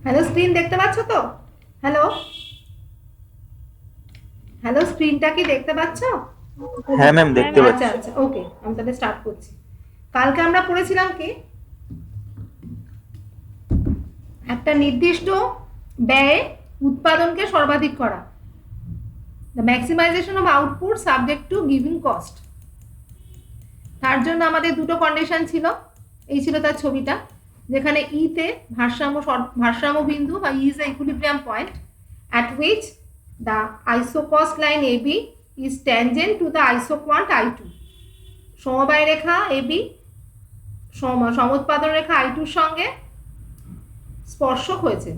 Hello, screen দেখতে পাচ্ছ তো? হ্যালো, হ্যালো, স্ক্রিনটা কি দেখতে পাচ্ছ? হ্যাঁ ম্যাম, দেখতে আচ্ছা পাচ্ছি। আচ্ছা, ওকে, আমি তাহলে স্টার্ট করছি। কালকে আমরা পড়েছিলাম কি, একটা নির্দিষ্ট ব্যয়ে উৎপাদনকে সর্বাধিক করা, the maximisation of output subject to giving cost. তার জন্য আমাদের দুটো কন্ডিশন ছিল। এই ছিল তার ছবিটা, যেখানে তে ভারসাম্য বিন্দু বা E is the equilibrium point at which the isocost line AB is tangent to the isoquant I2. সমবায় রেখা AB সমুৎপাদন রেখা I2 এর সঙ্গে স্পর্শক হয়েছে।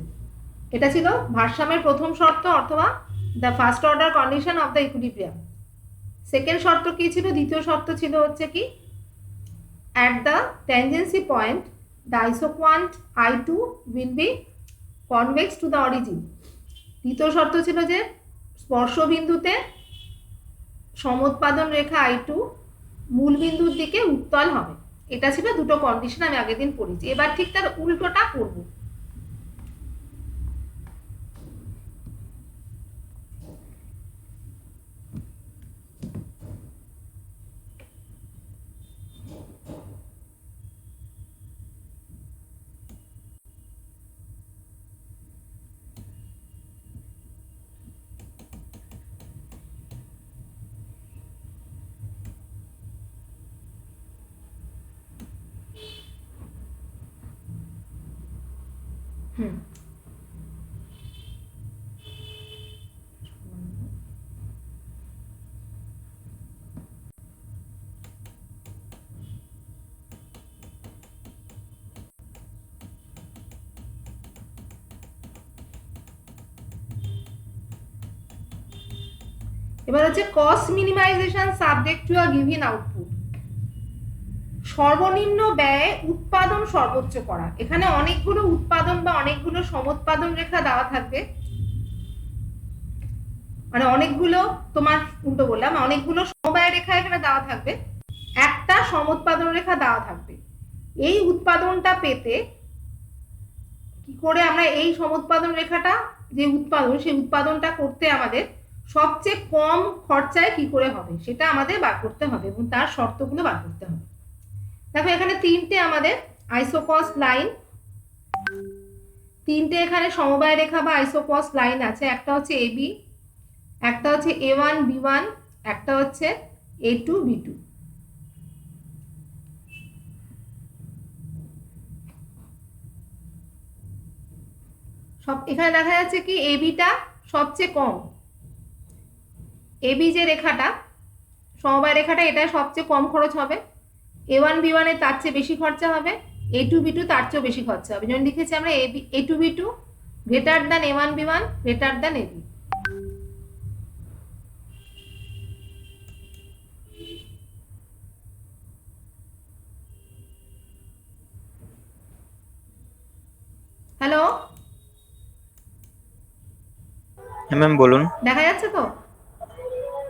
এটা ছিল ভারসাম্যের প্রথম শর্ত অথবা the first order condition of the equilibrium. Second শর্ত কি ছিল? দ্বিতীয় শর্ত ছিল হচ্ছে কি, at the tangency point the isoquant I2 will be convex to the origin. দ্বিতীয় শর্ত ছিল যে স্পর্শ বিন্দুতে সমুৎপাদন রেখা I2 মূল বিন্দুর দিকে উত্তল হবে। এটা ছিল দুটো কন্ডিশন, আমি আগের দিন পড়েছি। এবার ঠিক তার উল্টোটা করব। হুম, এবার হচ্ছে cost minimisation subject to a given output. সর্বনিম্ন ব্যয়ে উৎপাদন সর্বোচ্চ করা। এখানে অনেকগুলো উৎপাদন বা অনেকগুলো সমুৎপাদন রেখা দেওয়া থাকবে, মানে অনেকগুলো, তোমার উল্টো বললাম, অনেকগুলো সমবায় রেখা এখানে দেওয়া থাকবে, একটা সমুৎপাদন রেখা দেওয়া থাকবে। এই উৎপাদনটা পেতে কি করে আমরা এই সমুৎপাদন রেখাটা, যে উৎপাদন, সেই উৎপাদনটা করতে আমাদের সবচেয়ে কম খরচায় কি করে হবে সেটা আমাদের বার করতে হবে এবং তার শর্তগুলো বার করতে হবে। দেখো এখানে তিনটে আমাদের আইসোকস্ট লাইন, তিনটে এখানে সমবায় রেখা বা আইসোকস্ট লাইন আছে। একটা হচ্ছে এবি, একটা হচ্ছে A1 B1, একটা হচ্ছে A2 B2। সব এখানে দেখা যাচ্ছে কি এবিটা সবচেয়ে কম। এবি যে রেখাটা, সমবায় রেখাটা, এটা সবচেয়ে কম খরচ হবে। A1 B1 এর তার চেয়ে বেশি খরচা হবে, A2 B2 তার চেয়েও বেশি খরচা হবে। যেমন লিখেছি আমরা A2 B2 greater than A1 B1 greater than AB। Hello, হ্যাঁ ম্যাম, বলুন। দেখা যাচ্ছে তো?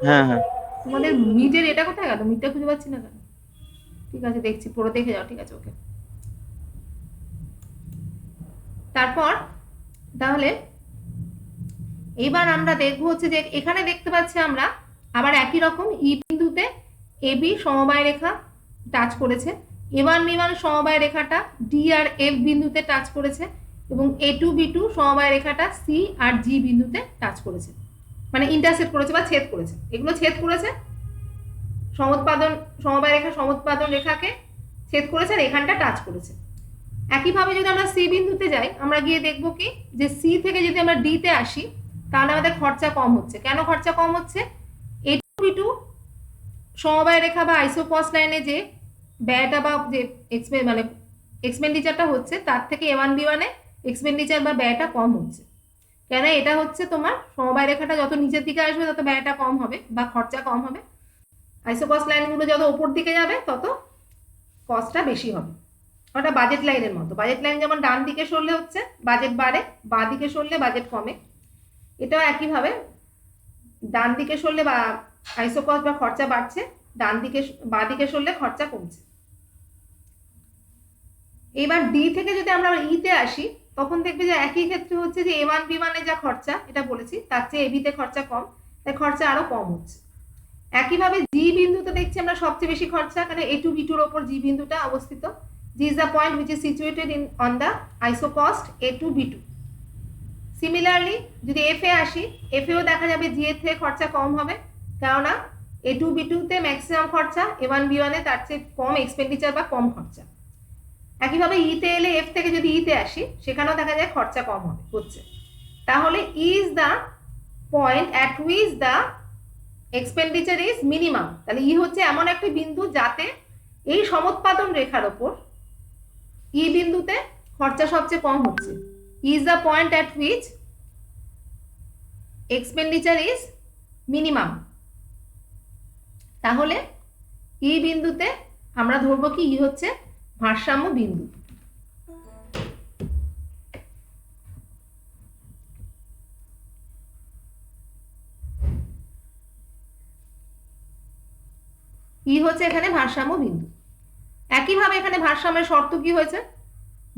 হ্যাঁ হ্যাঁ। তোমাদের মিটের এটা কোথায় গেল? মিটটা খুঁজে পাচ্ছি না কেন? ঠিক আছে, দেখছি, পড়ে দেখে যাও। ঠিক আছে, ওকে। তারপর তাহলে এবার আমরা দেখবো হচ্ছে যে এখানে দেখতে পাচ্ছি আমরা আবার একই রকম ই বিন্দুতে এবি সমবায় রেখা টাচ করেছে, A1 B1 সমবায় রেখাটা ডি আর এফ বিন্দুতে টাচ করেছে এবং A2 B2 সমবায় রেখাটা সি আর জি বিন্দুতে টাচ করেছে, মানে ইন্টারসেক্ট করেছে বা ছেদ করেছে। এগুলো ছেদ করেছে, সমুৎপাদন সমবায় রেখা সমুৎপাদন রেখাকে ছেদ করেছে আর এখানটা টাচ করেছে। একইভাবে যদি আমরা সি বিন্দুতে যাই, আমরা গিয়ে দেখবো কি, যে সি থেকে যদি আমরা ডি তে আসি তাহলে আমাদের খরচা কম হচ্ছে। কেন খরচা কম হচ্ছে? A2 B2 সমবায় রেখা বা আইসোকস্ট লাইনে যে ব্যয়টা বা যে মানে এক্সপেন্ডিচারটা হচ্ছে, তার থেকে A1 B1 এ এক্সপেন্ডিচার বা ব্যয়টা কম হচ্ছে। কেন? এটা হচ্ছে তোমার সমবায় রেখাটা যত নিচের দিকে আসবে তত ব্যয়টা কম হবে বা খরচা কম হবে, আইসোকস্ট লাইনগুলো যত উপর দিকে যাবে তত কস্টটা বেশি হবে। ওটা বাজেট লাইনের মতো। বাজেট লাইন যেমন ডান দিকে সরলে হচ্ছে বাজেট বাড়ে, বাঁ দিকে সরলে বাজেট কমে। এটাও একইভাবে ডান দিকে সরলে বা আইসোকস্ট বা খরচা বাড়ছে, ডান দিকে বাঁ দিকে সরলে খরচা কমছে। এবার ডি থেকে যদি আমরা ইতে আসি, তখন দেখবে যে একই ক্ষেত্রে হচ্ছে যে A1 B1 এর যা খরচা এটা বলেছি তার চেয়ে AB তে খরচা কম, তাই খরচা আরো কম হচ্ছে। একইভাবে জি বিন্দুতে দেখছি আমরা সবচেয়ে বেশি খরচা, কারণ A2 B2 এর উপর জি বিন্দুটা অবস্থিত। G is the point which is situated in on the isocost A2 B2. Similarly যদি এফ এ আসি, এফ এও দেখা যাবে জি এর থেকে খরচা কম হবে, কেননা A2 B2 তে ম্যাক্সিমাম খরচা, A1 B1 এ তার চেয়ে কম এক্সপেন্ডিচার বা কম খরচা। একইভাবে ই তে এলে এফ থেকে যদি ই তে আসি সেখানেও দেখা যায় খরচা কম হবে হচ্ছে। তাহলে is the point at which the expenditure is minimum. তাহলে ই হচ্ছে এমন একটা বিন্দু যাতে এই সমোৎপাদন রেখার ওপর ই বিন্দুতে খরচা সবচেয়ে কম হচ্ছে। Is the point at which expenditure is minimum. তাহলে ই বিন্দুতে আমরা ধরবো কি ই হচ্ছে ভারসাম্য বিন্দু। ই হচ্ছে এখানে ভারসাম্য বিন্দু। একইভাবে এখানে ভারসাম্যের শর্ত কি হয়েছে?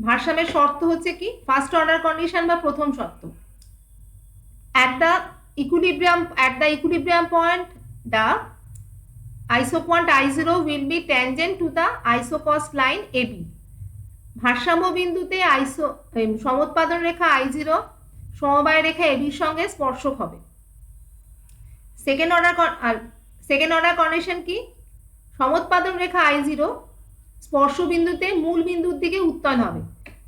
ভারসাম্যের শর্ত হচ্ছে কি ফার্স্ট অর্ডার কন্ডিশন বা প্রথম শর্ত। at the equilibrium point the isopoint I0 will be tangent to the isocost line AB. ভারসাম্য বিন্দুতে সমোৎপাদন রেখা I0 সমবায় রেখা AB এর সঙ্গে স্পর্শক হবে। সেকেন্ড অর্ডার কন্ডিশন কি? সমোৎপাদন রেখা I0 স্পর্শ বিন্দুতে মূল বিন্দুর দিকে উত্তল হবে।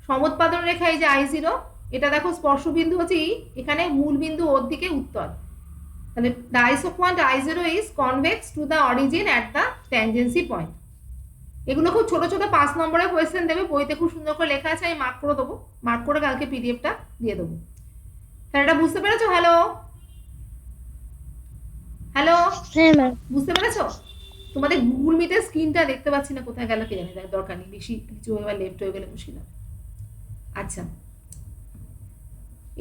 সমোৎপাদন রেখা এই যে I0, এটা দেখো স্পর্শ বিন্দু হচ্ছে ই, এখানে মূল বিন্দু ওর দিকে উত্তল। তাহলে the isopoint I0 is convex to the origin at the tangency point. এগুলো খুব ছোট ছোট 5 নম্বরের কোয়েশ্চেন দেবে, বইতে খুব সুন্দর করে লেখা আছে, আমি মার্ক করে দেবো, মার্ক করে কালকে পিডিএফটা দিয়ে দেবো। তাহলে এটা বুঝতে পেরেছো? হ্যালো হ্যালো, হ্যাঁ ম্যাম। বুঝতে পেরেছো? তোমাদের গুগল মিটের স্ক্রিনটা দেখতে পাচ্ছি না, কোথায় গেল কে জানে, দরকার নেই, বেশি কিছু হয়ে গেলে লেফট হয়ে গেলে মুশকিল হবে। আচ্ছা,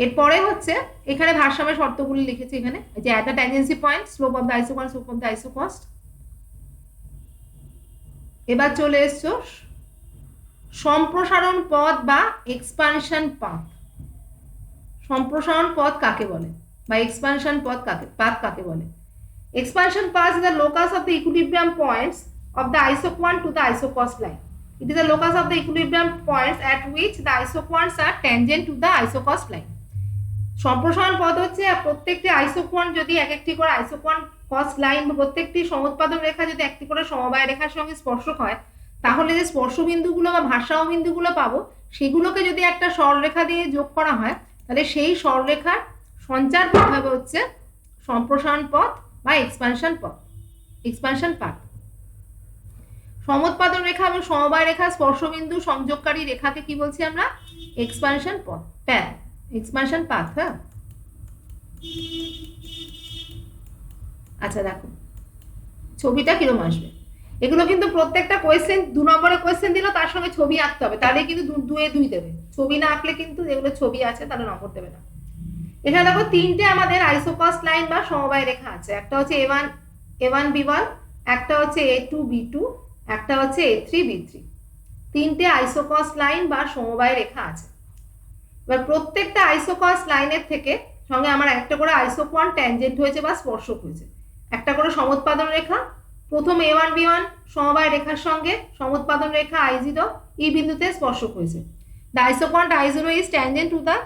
এরপরে হচ্ছে এখানে ভারসাম্যের শর্তগুলি লিখেছি এখানে, যে at the tangency point slope of the isocost, slope of the isocost. এবার চলে এসছো সম্প্রসারণ পথ বা এক্সপানশন পাথ। সম্প্রসারণ পথ কাকে বলে বা এক্সপানশন পথ কাকে বলে? Expansion path is the locus of the equilibrium points of the isoquant to the isocost line. It is the locus of the equilibrium points at which the isoquants are tangent to the isocost line. সম্প্রসারণ পথ হচ্ছে প্রত্যেকটি আইসোকোয়ান্ট যদি এক একটি করে আইসোকোয়ান্ট cost line বা প্রত্যেকটি সমোৎপাদন রেখা যদি একটি করে সমবায় রেখার সঙ্গে স্পর্শক হয়, তাহলে যে স্পর্শ বিন্দুগুলো বা ভারসাম্য বিন্দুগুলো পাবো সেগুলোকে যদি একটা সরলরেখা দিয়ে যোগ করা হয়, তাহলে সেই সরলরেখার সঞ্চার পথ হবে হচ্ছে সম্প্রসারণ পথ বা এক্সপানশন পাথ। সমোৎপাদন রেখা এবং সমবায় রেখা স্পর্শবিন্দু সংযোগকারী রেখাকে কি বলছি আমরা? Expansion path. হ্যাঁ, আচ্ছা দেখো ছবিটা কিরকম আসবে। এগুলো কিন্তু প্রত্যেকটা কোয়েশ্চেন 2 নম্বরের কোয়েশ্চেন দিল, তার সঙ্গে ছবি আঁকতে হবে, তাহলে কিন্তু 2 দেবে। ছবি না আঁকলে কিন্তু যেগুলো ছবি আছে তাহলে নম্বর দেবে না। এখানে দেখো তিনটে আমাদের আইসোকস্ট লাইন বা সমবায় রেখা আছে, একটা হচ্ছে A1 B1, একটা হচ্ছে A2 B2, একটা হচ্ছে A3 B3। তিনটে আইসোকস্ট লাইন বা সমবায় রেখা আছে। এবার প্রত্যেকটা আইসোকস্ট লাইনের থেকে সঙ্গে আমার একটা করে আইসোকোয়ান্ট ট্যানজেন্ট হয়েছে বা স্পর্শক হয়েছে, একটা করে সমোৎপাদন রেখা। প্রথম A1 B1 সমবায় রেখার সঙ্গে সমোৎপাদন রেখা I0 এই বিন্দুতে স্পর্শক হয়েছে। The isoquant I0 is tangent to the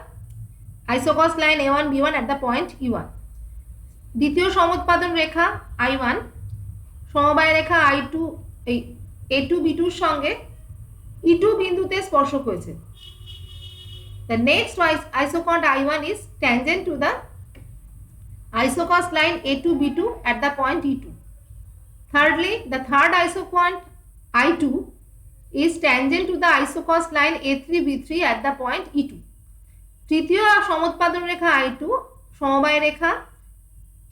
isocost line A1 B1 at the point E1. দ্বিতীয় সমোৎপাদন রেখা I1 সমবায় রেখা A2 B2 এর সঙ্গে E2 বিন্দুতে স্পর্শক হয়েছে। The next isoquant I1 is tangent to the isocost line A2 B2 at the point E2. Thirdly, the third isoquant I2 is tangent to the isocost line A3 B3 at the point E2. তৃতীয় সমোৎপাদন রেখা I2 সমবায় রেখা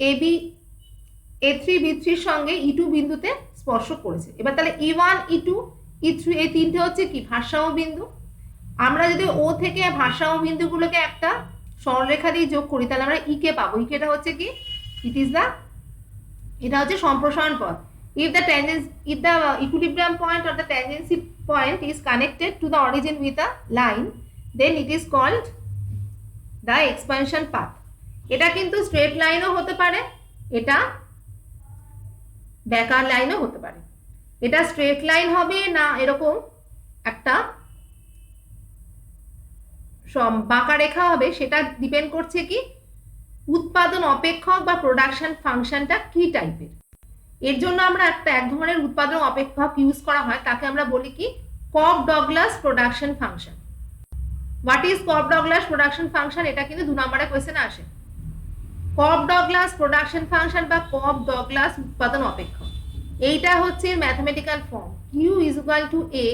A3 B3 এর সঙ্গে E2 বিন্দুতে স্পর্শ করেছে। এবার তাহলে E1 E2 E3 এই তিনটে হচ্ছে কি ভারসাম্য বিন্দু। আমরা যদি ও থেকে ভারসাম্য বিন্দুগুলোকে একটা সরলরেখা দিয়ে যোগ করি, তাহলে আমরা কে পাবো। ইকেটা হচ্ছে কি এটা হচ্ছে সম্প্রসারণ পথ। if the equilibrium point or the tangency point is connected to the origin with a line, then it is called the expansion path. এটা কিন্তু স্ট্রেট লাইনও হতে পারে, এটা ব্যাকার লাইনও হতে পারে। এটা স্ট্রেট লাইন হবে না এরকম একটা বাঁকা রেখা হবে, সেটা ডিপেন্ড করছে কি উৎপাদন অপেক্ষক বা প্রোডাকশন ফাংশনটা কি টাইপের। এর জন্য আমরা এক ধরনের উৎপাদন অপেক্ষক ইউজ করা হয়, তাকে আমরা বলি কি Cobb Douglas production function. What is Cobb Douglas production function? এটা কিন্তু 2 নম্বরে কোয়েশ্চেনে আসে। কপ-ডগলাস প্রোডাকশন ফাংশন বা কপ-ডগলাস উৎপাদন অপেক্ষক, এইটা হচ্ছে mathematical form Q is equal to A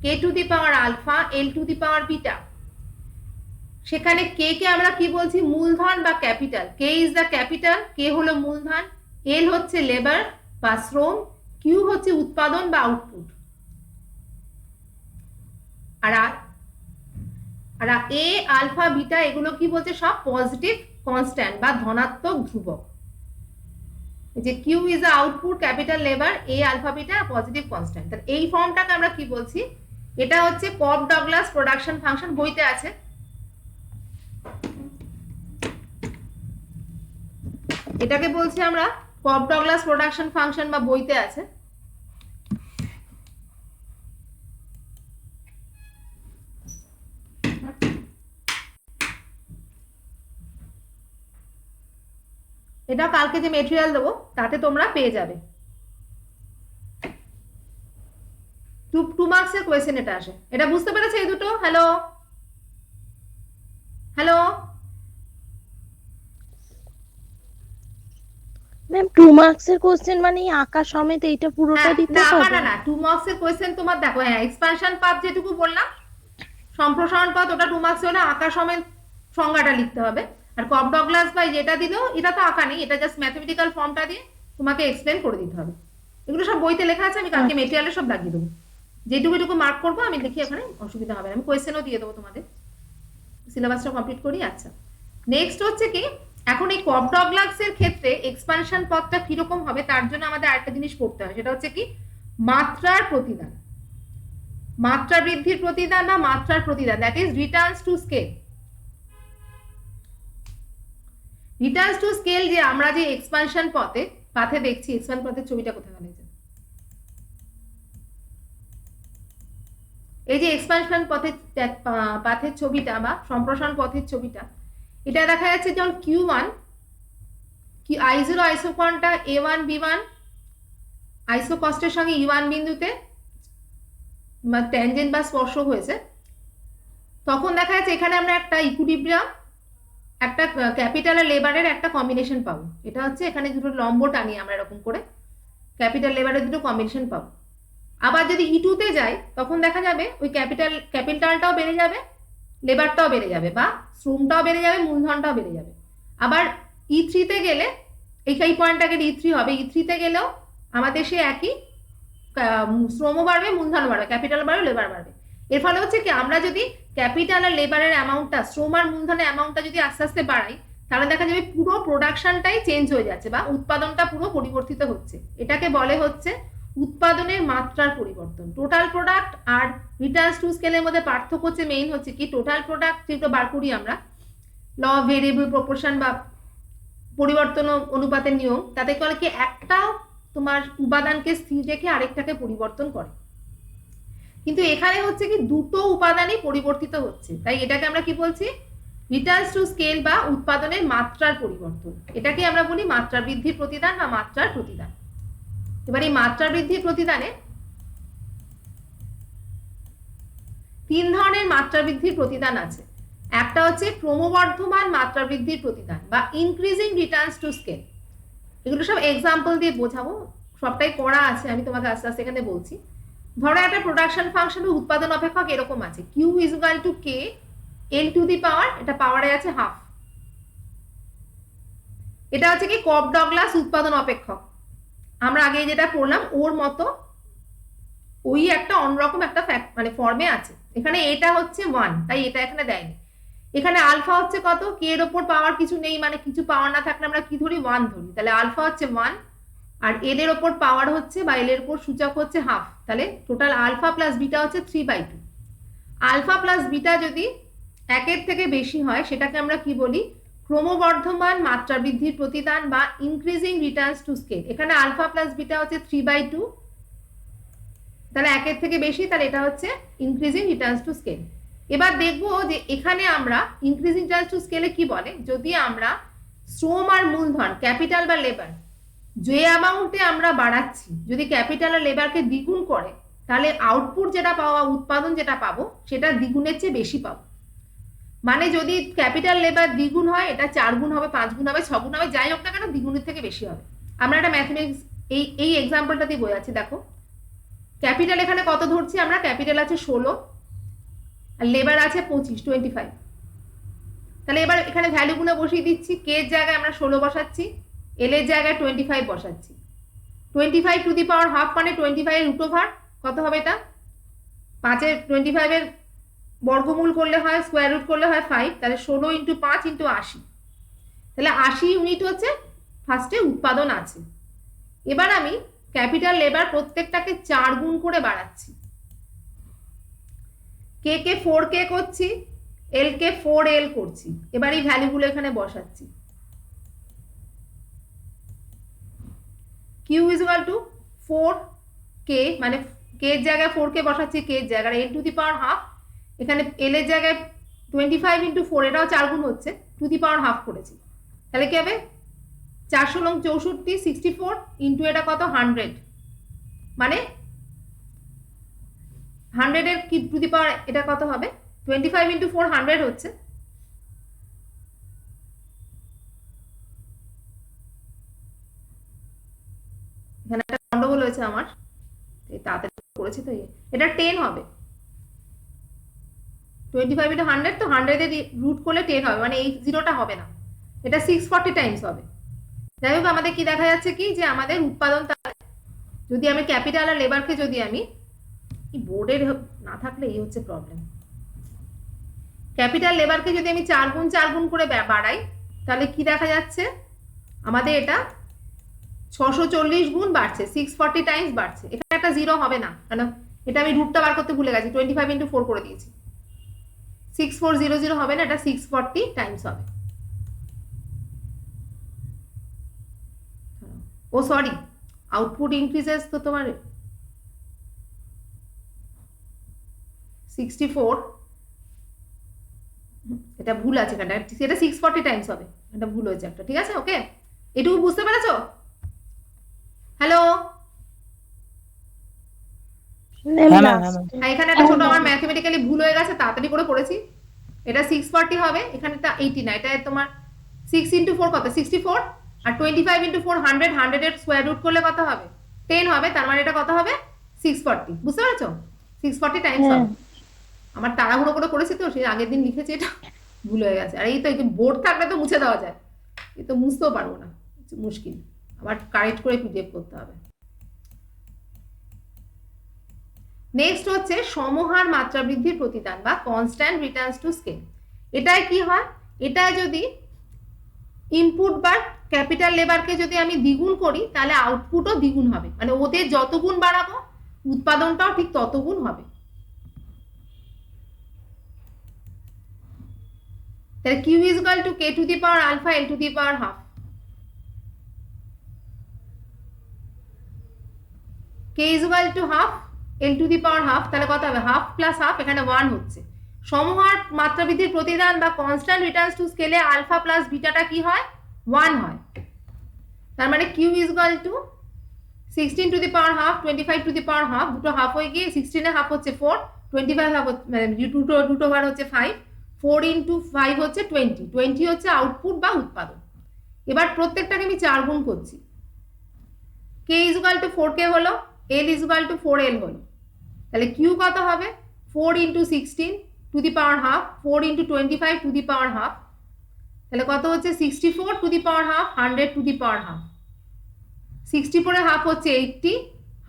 K to the power alpha L to the power beta। সেখানে কে কে আমরা কি বলছি? মূলধন বা capital. K is the capital, K হলো মূলধন, এল হচ্ছে লেবার বা শ্রম, কিউ হচ্ছে উৎপাদন বা আউটপুট, আর এ আলফা বিটা এগুলো কি বলছে? সব পজিটিভ কনস্ট্যান্ট বা ধনাত্মক ধ্রুবক। যে Q is the output, capital labour, A alpha beta positive constant. তাহলে এই ফর্মটাকে আমরা কি বলছি? এটা হচ্ছে কপ-ডগলাস প্রোডাকশন ফাংশন, বইতে আছে। এটাকে বলছি আমরা কপ-ডগলাস প্রোডাকশন ফাংশন বা বইতে আছে। এটা কালকে যে মেটেরিয়াল দেবো তাতে তোমরা পেয়ে যাবে। 2 মার্কসের কোয়েশ্চেন এটা আসে। এটা বুঝতে পেরেছে এই দুটো? হ্যালো হ্যালো ম্যাম 2 মার্কসের কোশ্চেন মানে আঁকা সমেত এইটা পুরোটা দিতে হবে? না 2 মার্কসের কোয়েশ্চেন তোমার দেখো, হ্যাঁ এক্সপানশন পাথ যেটুকু বললাম, সম্প্রসারণ পথ ওটা 2 মার্কস হলে আঁকা সমেত সংজ্ঞাটা লিখতে হবে। আর কপ-ডগলাস বাই যেটা দিল এটা তো আঁকা নেই, এটা জাস্ট ম্যাথমেটিক্যাল ফর্মটা দিয়ে তোমাকে এক্সপ্লেন করে দিতে হবে। এগুলো সব বইতে লেখা আছে, আমি কালকে মেটেরিয়ালে সব লাগিয়ে দেবো। যেটুকু মার্ক করবো আমি লিখি, এখানে অসুবিধা হবে না, আমি কোয়েশ্চেনও দিয়ে দেবো তোমাদের। সিলেবাসটা কমপ্লিট করি। আচ্ছা, নেক্সট হচ্ছে কি, এখন এই কপ-ডগলাসের ক্ষেত্রে এক্সপানশন পথটা কিরকম হবে তার জন্য আমাদের আরেকটা জিনিস করতে হয়, সেটা হচ্ছে কি মাত্রার প্রতিদান, মাত্রা বৃদ্ধির প্রতিদান বা মাত্রার প্রতিদান, that is returns to scale. Returns to scale যে আমরা যে এক্সপানশন পাথে দেখছি, এক্সপানশন পথের ছবিটা কোথায় গেল? এই যে এক্সপানশন পাথের ছবিটা বা সম্প্রসারণ পথের ছবিটা, এটা দেখা যাচ্ছে যেমন Q1 কি I0 আইসোকনটা A1 B1 আইসোকস্টের সঙ্গে E1 বিন্দুতে ট্যানজেন্ট বা স্পর্শক হয়েছে, তখন দেখা যাচ্ছে এখানে আমরা একটা ইকুইলিব্রিয়াম, একটা ক্যাপিটাল আর লেবারের একটা কম্বিনেশন পাবো। এটা হচ্ছে এখানে দুটো লম্ব টানি আমরা এরকম করে ক্যাপিটাল লেবারের দুটো কম্বিনেশন পাবো। আবার যদি E2 তে যাই তখন দেখা যাবে ওই ক্যাপিটালটাও বেড়ে যাবে, লেবারটাও বেড়ে যাবে বা শ্রমটাও বেড়ে যাবে, মূলধনটাও বেড়ে যাবে। আবার E3 তে গেলে এই পয়েন্টটাকে E3 হবে, E3 তে গেলেও আমাদের সে একই শ্রমও বাড়বে, মূলধন বাড়বে, ক্যাপিটাল বাড়বে, লেবার বাড়বে। এর ফলে হচ্ছে কি আমরা যদি ক্যাপিটাল আর লেবারের অ্যামাউন্টটা, শ্রম আর মূলধনের অ্যামাউন্টটা যদি আস্তে আস্তে বাড়াই, তাহলে দেখা যাবে পুরো প্রোডাকশনটাই চেঞ্জ হয়ে যাচ্ছে বা উৎপাদনটা পুরো পরিবর্তিত হচ্ছে। এটাকে বলে হচ্ছে উৎপাদনের মাত্রার পরিবর্তন। টোটাল প্রোডাক্ট আর রিটার্নস টু স্কেলের মধ্যে পার্থক্য হচ্ছে মেইন হচ্ছে কি টোটাল প্রোডাক্ট যেটা বার করি আমরা ল অফ ভেরিয়েবল প্রপোর্শন বা পরিবর্তন অনুপাতের নিয়ম, তাতে করে কি একটা তোমার উপাদানকে স্থির রেখে আরেকটাকে পরিবর্তন করে, কিন্তু এখানে হচ্ছে কি দুটো উপাদানই পরিবর্তিত হচ্ছে। তাই এটাকে আমরা কি বলছি? রিটার্নস টু স্কেল বা উৎপাদনের মাত্রার পরিবর্তন। এটাকে আমরা বলি মাত্রা বৃদ্ধির প্রতিদান বা মাত্রার প্রতিদান। এবার এই মাত্রা বৃদ্ধির প্রতিদানে 3 ধরনের মাত্রা বৃদ্ধির প্রতিদান আছে। একটা হচ্ছে ক্রমবর্ধমান মাত্রা বৃদ্ধির প্রতিদান বা ইনক্রিজিং রিটার্নস টু স্কেল। এগুলো সব এক্সাম্পল দিয়ে বোঝাবো, সবটাই করা আছে, আমি তোমাকে আস্তে আস্তে এখানে বলছি। ধরো একটা প্রোডাকশন ফাংশন বা উৎপাদন অপেক্ষক এরকম আছে, Q is equal to K L to the power, এটা পাওয়ারে আছে হাফ। এটা হচ্ছে কি কপ-ডগলাস উৎপাদন অপেক্ষক, আমরা আগে যেটা পড়লাম ওর মতো ওই একটা অন্যরকম একটা মানে ফর্মে আছে। এখানে এটা হচ্ছে 1, তাই এটা এখানে দেয়নি। এখানে আলফা হচ্ছে কত? কে এর ওপর পাওয়ার কিছু নেই, মানে কিছু পাওয়ার না থাকলে আমরা কি ধরি? 1 ধরি। তাহলে আলফা হচ্ছে 1 আর এল এর ওপর পাওয়ার হচ্ছে বা এল এর ওপর সূচক হচ্ছে হাফ, তাহলে টোটাল আলফা প্লাস বিটা হচ্ছে 3/2। আলফা প্লাস বিটা যদি একের থেকে বেশি হয় সেটাকে আমরা কি বলি, ক্রমবর্ধমান মাত্রা বৃদ্ধির প্রতিদান বা ইনক্রিজিং রিটার্নস টু স্কেল। এখানে আলফা প্লাস বিটা হচ্ছে 3/2, তাহলে একের থেকে বেশি, তাহলে এটা হচ্ছে ইনক্রিজিং রিটার্নস টু স্কেল। এবার দেখবো যে এখানে আমরা ইনক্রিজিং রিটার্নস টু স্কেলে কি বলে, যদি আমরা শ্রম আর মূলধন ক্যাপিটাল বা লেবার যে অ্যামাউন্টে আমরা বাড়াচ্ছি যদি ক্যাপিটাল আর লেবারকে দ্বিগুণ করে, তাহলে আউটপুট যেটা পাওয়া, উৎপাদন যেটা পাবো সেটা দ্বিগুণের চেয়ে বেশি পাবো। মানে যদি ক্যাপিটাল লেবার দ্বিগুণ হয়, এটা 4 গুণ হবে, 5 গুণ হবে, 6 গুণ হবে, যাই হোক না কেন দ্বিগুণের থেকে বেশি হবে। আমরা একটা ম্যাথমেটিক্স এই এক্সাম্পলটা দিয়ে বোঝাচ্ছি। দেখো ক্যাপিটাল এখানে কত ধরছি আমরা, ক্যাপিটাল আছে 16 আর লেবার আছে 25। তাহলে এবার এখানে ভ্যালুগুলো বসিয়ে দিচ্ছি। কে এর জায়গায় আমরা 16 বসাচ্ছি, এল এর জায়গায় 25 বসাচ্ছি। 25 টু দি পাওয়ার হাফ মানে 25 এর রুট ওভার কত হবে, এটা 5 এর 25 এর বর্গমূল করলে হয়, স্কোয়ার রুট করলে হয় 5, তাহলে 16 ইন্টু 5 ইন্টু 80, তাহলে 80 ইউনিট হচ্ছে ফার্স্টে উৎপাদন আছে। এবার আমি ক্যাপিটাল লেবার প্রত্যেকটাকে 4 গুণ করে বাড়াচ্ছি। কে 4K করছি, এল কে 4L করছি। এবার এই ভ্যালুগুলো এখানে বসাচ্ছি। Q is equal two 4K, মানে কে এর জায়গায় 4K বসাচ্ছি, কে এর জায়গায় এল টু দি পাওয়ার হাফ, এখানে এল এর জায়গায় 25 ইন্টু 4, এটাও 4 গুণ হচ্ছে, টু দি পাওয়ার হাফ করেছি। তাহলে কি হবে, 400 লং 64, 64 ইন্টু এটা কত 100, মানে 100 এর কি টু দি পাওয়ার এটা কত হবে, 25 ইন্টু 4 100 হচ্ছে। এখানে একটা গন্ডগোল হয়েছে আমার, তাড়াতাড়ি করেছি তো, এটা 10 হবে। 25 ইন্টু 100, তো 100 এর রুট করলে 10 হবে, মানে এই জিরোটা হবে না, এটা 640 টাইমস হবে। যাই হোক আমাদের কি দেখা যাচ্ছে কি, যে আমাদের উৎপাদন যদি আমি ক্যাপিটাল আর লেবারকে যদি আমি বোর্ডের না থাকলে এই হচ্ছে প্রবলেম, ক্যাপিটাল লেবারকে যদি আমি 4 গুণ করে বাড়াই, তাহলে কি দেখা যাচ্ছে আমাদের এটা 640 গুণ বাড়ছে, 640 টাইমস বাড়ছে। এখানে একটা জিরো হবে না, কারণ এটা আমি রুটটা বার করতে ভুলে গেছি, 25 ইন্টু 4 করে দিয়েছি, 6400 হবে না, এটা 640 টাইমস হবে। ও সরি, আউটপুট ইনক্রিজেস তো তোমার 64, এটা ভুল আছে, এটা 640 টাইমস হবে, এটা ভুল হয়েছে একটা, ঠিক আছে ওকে, এটুকু বুঝতে পেরেছো? হ্যালো, এখানে একটা ছোট আমার ম্যাথমেটিক্যালি ভুল হয়ে গেছে, তাড়াতাড়ি করে পড়েছি। এটা 640 হবে, এখানে 80 না, এটা তোমার 6 ইন্টু 4 কত 64, আর 25 ইন্টু 4 100, 100 এর স্কোয়ার রুট করলে কত হবে 10 হবে, তার মানে এটা কত হবে 640। বুঝতে পেরেছো? 640 টাইমস হবে। আমার তাড়াহুড়ো করে করেছি তো, সেই আগের দিন লিখেছি, এটা ভুল হয়ে গেছে। আর এই তো বোর্ড থাকলে তো মুছে দেওয়া যায়, এই তো মুছতেও পারবো না, মুশকিল, আবার কারেক্ট করে পিডিএফ করতে হবে। নেক্সট হচ্ছে সমহার মাত্রা বৃদ্ধির প্রতিদান বা কনস্ট্যান্ট রিটার্নস টু স্কেল। এটাই কি হয়, এটা যদি ইনপুট বা ক্যাপিটাল লেবারকে যদি আমি দ্বিগুণ করি, তাহলে আউটপুটও দ্বিগুণ হবে, মানে ওদের যত গুণ বাড়াবো উৎপাদনটাও ঠিক তত গুণ হবে। তাহলে Q is equal to K to the power alpha L to the power half, K is equal to half L to the power half, তাহলে কত হবে হাফ প্লাস হাফ, এখানে 1 হচ্ছে। সমহার মাত্রা বৃদ্ধির প্রতিদান বা কনস্ট্যান্ট রিটার্নস টু স্কেলে আলফা প্লাস বিটাটা কি হয় 1 হয়, তার মানে Q is equal to 16 to the power half 25 to the power half, দুটো হাফ হয়ে গিয়ে 16 এর হাফ হচ্ছে 4, 25 হাফ মানে দুটো ওভার হচ্ছে 5, 4 ইন্টু 5 হচ্ছে 20 হচ্ছে আউটপুট বা উৎপাদন। এবার প্রত্যেকটাকে আমি 4 গুণ করছি, কে ইজ ইকুয়াল টু 4K হলো, এল ইজ ইকুয়াল টু 4L হলো, তাহলে কিউ কত হবে 4 into 16 to the power half, 4 into 25 to the power half, তাহলে কত হচ্ছে 64 two the power half, 100 two the power half. 64 এর হাফ হচ্ছে 80,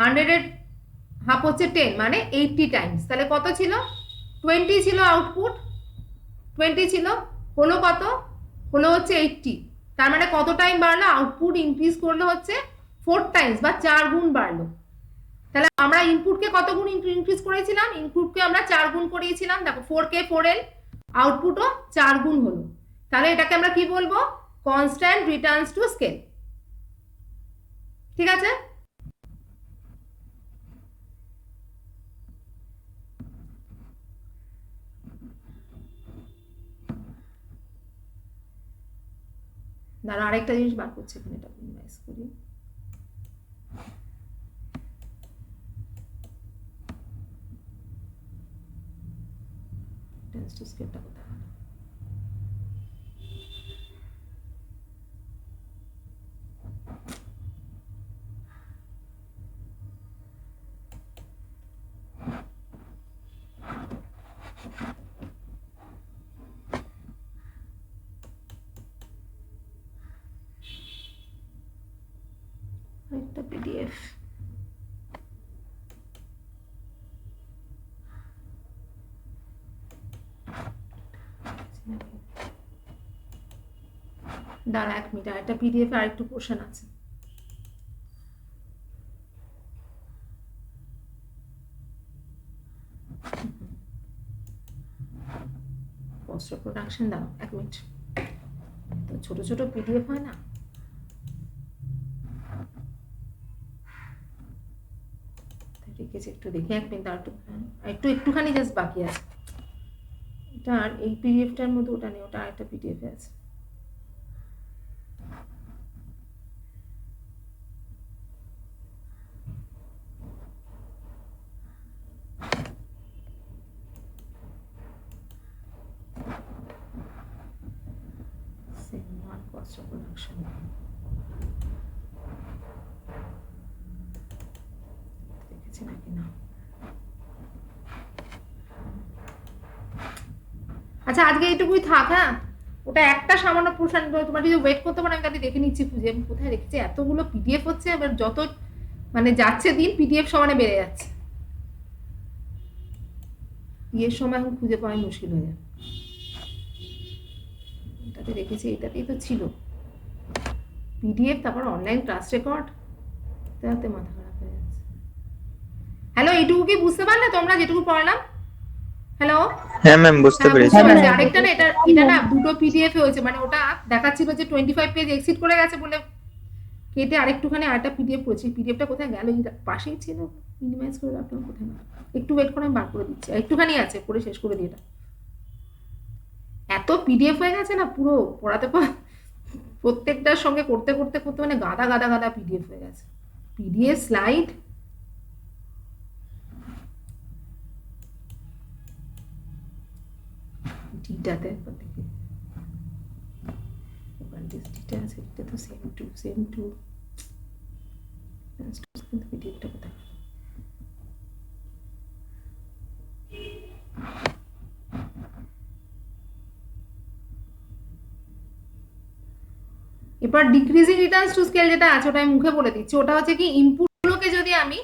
100 এর হাফ হচ্ছে 10, মানে 80 টাইমস। তাহলে কত ছিল 20 ছিল আউটপুট, 20 ছিল, হলো কত, হলো হচ্ছে 80, তার মানে কত টাইম বাড়লো, আউটপুট ইনক্রিজ করলে হচ্ছে 4 টাইমস বা 4 গুণ বাড়লো। তাহলে আমরা ইনপুটকে কত গুণ ইনক্রিজ করেছিলাম, ইনপুটকে আমরা 4 গুণ করিয়েছিলাম। দেখো 4K 4L, আউটপুটও 4 গুণ হলো, তাহলে এটাকে আমরা কি বলবো? Constant returns to scale. ঠিক আছে? দাঁড়া, আরেকটা জিনিস বার করছি এখানে, এটা মিনিমাইজ করি। রিটার্নস টু স্কেলটা কোথায়? একটা পিডিএফ, দাঁড়া 1 মিনিট, একটা পিডিএফ আর একটু পোর্শন আছে। পোস্ট প্রোডাকশন, দাঁড়াও 1 মিনিট, তো ছোট ছোট পিডিএফ হয় না, রেখেছি একটু দেখি 1 মিনিট, আর একটুখানি জাস্ট বাকি আছে। এটা আর এই পিডিএফটার মধ্যে ওটা নেই, ওটা আরেকটা পিডিএফ আছে। Cost of production. দেখেছি নাকি না? আচ্ছা, আজকে এইটুকুই থাক। হ্যাঁ, ওটা একটা সামান্য পোর্শন, তোমার যদি ওয়েট করতে পারো আমি কালকে দেখে নিচ্ছি খুঁজে আমি কোথায় রেখেছি। এতগুলো পিডিএফ হচ্ছে, এবার যত মানে যাচ্ছে দিন পিডিএফ সমানে বেড়ে যাচ্ছে, বিয়ের সময় এখন খুঁজে পাওয়া মুশকিল হয়ে যায়। এটাতে রেখেছি, এটাতেই তো ছিল পিডিএফ, তারপর অনলাইন ক্লাস রেকর্ড, তাতে মাথা খারাপ হয়ে যাচ্ছে। হ্যালো, এইটুকু কি বুঝতে পারলে তোমরা যেটুকু পড়ালাম? হ্যালো, হ্যাঁ ম্যাম, বুঝতে পেরেছি। আরেকটা না, এটা না দুটো পিডিএফ হয়েছে, মানে ওটা দেখাচ্ছিল যে 25 পেজ এক্সিট করে গেছে বলে কেটে আরেকটুখানি আরেকটা পিডিএফ করেছি। পিডিএফটা কোথায় গেল? পাশেই ছিল, মিনিমাইজ করে রাখলাম, কোথায় গেল? একটু ওয়েট করে আমি বার করে দিচ্ছি, একটুখানি আছে, পড়ে শেষ করে দিই। এটা এত পিডিএফ হয়ে গেছে না, পুরো পড়াতে প্রত্যেকটার সঙ্গে করতে করতে করতে মানে গাদা গাদা গাদা পিডিএফ হয়ে গেছে, পিডিএফ স্লাইড। ডিটাতে একবার দেখি, ডিটা আছে, ডিটা তো সেম টু কিন্তু পিডিএফটা কোথায়? এবার ডিক্রিজিং রিটার্নস টু স্কেল যেটা আছে ওটা আমি মুখে বলে দিচ্ছি। ওটা হচ্ছে কি, ইনপুটগুলোকে যদি আমি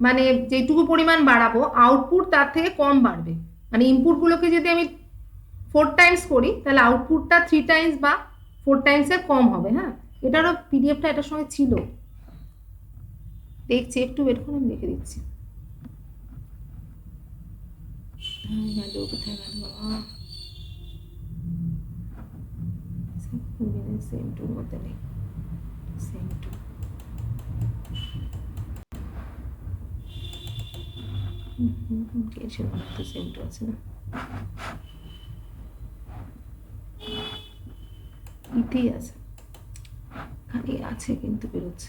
মানে যেটুকু পরিমাণ বাড়াবো আউটপুট তার থেকে কম বাড়বে। মানে ইনপুটগুলোকে যদি আমি 4 টাইমস করি তাহলে আউটপুটটা 3 টাইমস বা 4 টাইমসের কম হবে। হ্যাঁ, এটারও পিডিএফটা এটার সঙ্গে ছিল, দেখছি একটু ওয়েট করে আমি দেখে দিচ্ছি। কোথায় গেল বাবা? সেম টুর মধ্যে নেই, সেম টু সেম টু আছে না, ইতেই আছে, খালি আছে কিন্তু বেরোচ্ছে।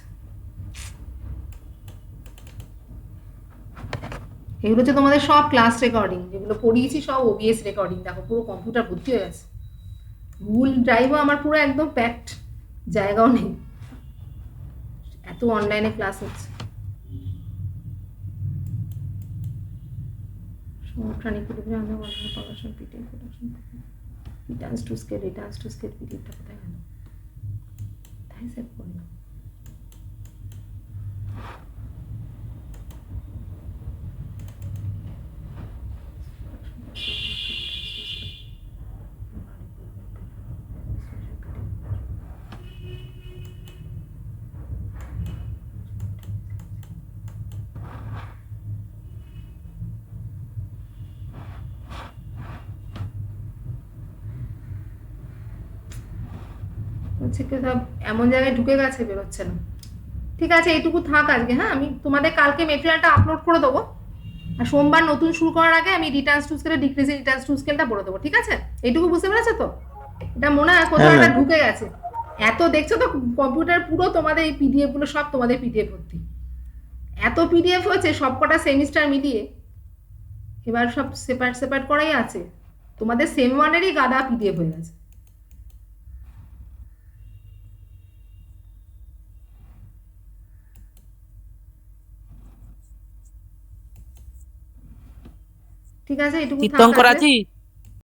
এগুলো হচ্ছে তোমাদের সব ক্লাস রেকর্ডিং, যেগুলো পড়িয়েছি সব ওবিএস রেকর্ডিং। দেখো পুরো কম্পিউটার ভর্তি হয়ে গেছে, গুগল ড্রাইভও আমার পুরো একদম প্যাকড, জায়গাও নেই, এত অনলাইনে ক্লাস হচ্ছে। রিটার্নস টু স্কেল পিডিএফটা কোথায় গেল? তাই সেভ করলাম। হচ্ছে কি সব এমন জায়গায় ঢুকে গেছে বেরোচ্ছে না। ঠিক আছে, এইটুকু থাক আজকে। হ্যাঁ, আমি তোমাদের কালকে মেটেরিয়ালটা আপলোড করে দেবো, আর সোমবার নতুন শুরু করার আগে আমি রিটার্নস টু স্কেলে ডিক্রিজিং রিটার্নস টু স্কেলটা বলে দেবো। ঠিক আছে, এইটুকু বুঝতে পেরেছো তো? এটা মনে হয় কোথাও হ্যাঁ একটা ম্যাম। ঢুকে গেছে। এত দেখছো তো কম্পিউটার পুরো তোমাদের এই পিডিএফ গুলো সব তোমাদের পিডিএফ ভর্তি, এত পিডিএফ হয়েছে সবকটা সেমিস্টার মিলিয়ে। এবার সব সেপারেট সেপারেট করাই আছে, তোমাদের সেম ওয়ানেরই গাদা পিডিএফ হয়ে গেছে। ঠিক আছে, এটুকু থাক তীর্থঙ্কর আজকে। আছি।